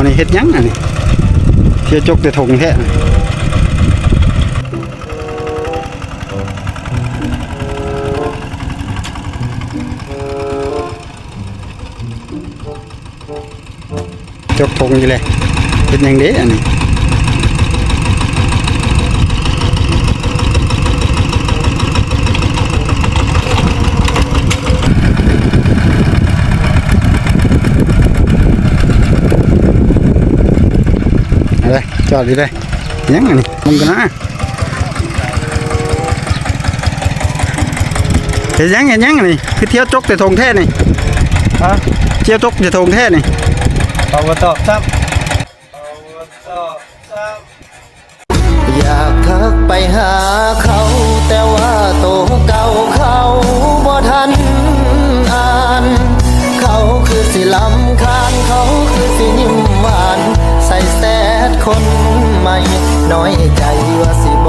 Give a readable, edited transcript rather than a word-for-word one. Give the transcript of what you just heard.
นี่เฮ็ดหยังอันนี้เที่ยวจกแต่ถงแท้จกถงอยู่เลยเป็นหยังเด้อันนี้อะไรจอดอยู่เลยยังอันนี้มึงกันนะเห็นยังอันนี้คือเที่ยวจกแต่ถงแท้นี่ฮะเที่ยวจกแต่ถงแท้นี่เอามาตอบซ้ำอยากทักไปหาเขาแต่ว่าโตเก่าเขาบ่ทันอ่านเขาคือสิลำคาญเขาคือสิยิ้มหวานใส่แซดคนใหม่น้อยใจว่าสิ